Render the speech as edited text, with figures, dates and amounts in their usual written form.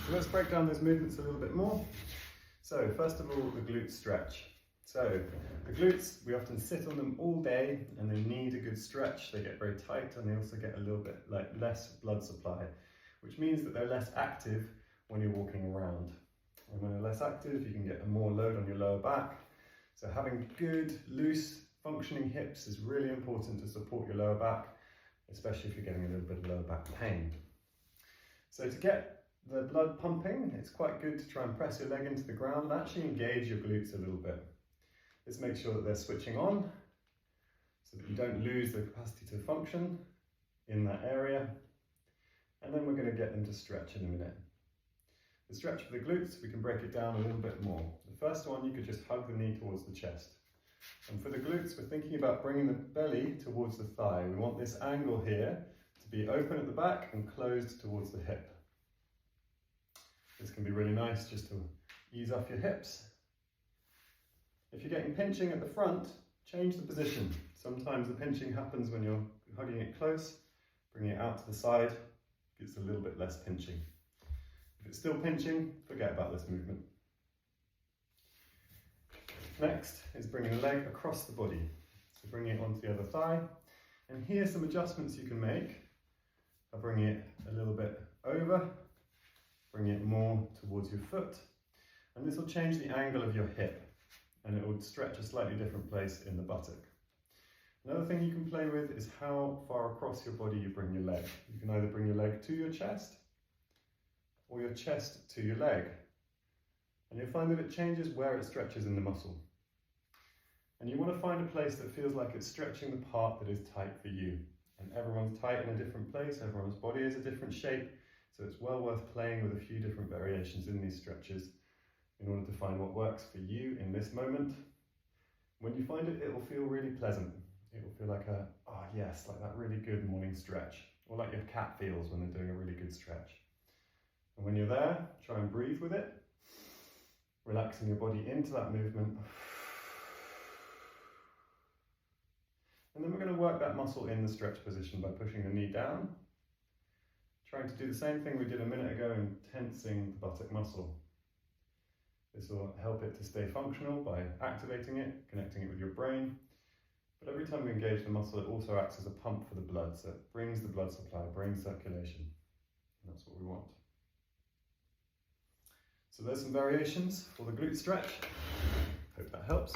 So let's break down those movements a little bit more. So first of all, the glute stretch. So the glutes, we often sit on them all day and they need a good stretch. They get very tight and they also get a little bit like less blood supply, which means that they're less active when you're walking around. And when they're less active, you can get more load on your lower back. So having good, loose, functioning hips is really important to support your lower back, especially if you're getting a little bit of lower back pain. So to get the blood pumping, it's quite good to try and press your leg into the ground and actually engage your glutes a little bit. This makes sure that they're switching on so that you don't lose the capacity to function in that area. And then we're going to get them to stretch in a minute. The stretch for the glutes, we can break it down a little bit more. The first one, you could just hug the knee towards the chest. And for the glutes, we're thinking about bringing the belly towards the thigh. We want this angle here to be open at the back and closed towards the hip. This can be really nice just to ease off your hips. If you're getting pinching at the front, change the position. Sometimes the pinching happens when you're hugging it close. Bringing it out to the side gets a little bit less pinching. If it's still pinching, forget about this movement. Next is bringing the leg across the body. So bringing it onto the other thigh. And here's some adjustments you can make. I'll bring it a little bit over, bring it more towards your foot. And this will change the angle of your hip and it will stretch a slightly different place in the buttock. Another thing you can play with is how far across your body you bring your leg. You can either bring your leg to your chest or your chest to your leg. And you'll find that it changes where it stretches in the muscle. And you want to find a place that feels like it's stretching the part that is tight for you. And everyone's tight in a different place, everyone's body is a different shape, so it's well worth playing with a few different variations in these stretches in order to find what works for you in this moment. When you find it, it will feel really pleasant. It will feel like oh yes, like that really good morning stretch, or like your cat feels when they're doing a really good stretch. And when you're there, try and breathe with it, relaxing your body into that movement. And then we're going to work that muscle in the stretch position by pushing the knee down, trying to do the same thing we did a minute ago in tensing the buttock muscle. This will help it to stay functional by activating it, connecting it with your brain. But every time we engage the muscle, it also acts as a pump for the blood, so it brings the blood supply, brings circulation. And that's what we want. So there's some variations for the glute stretch. Hope that helps.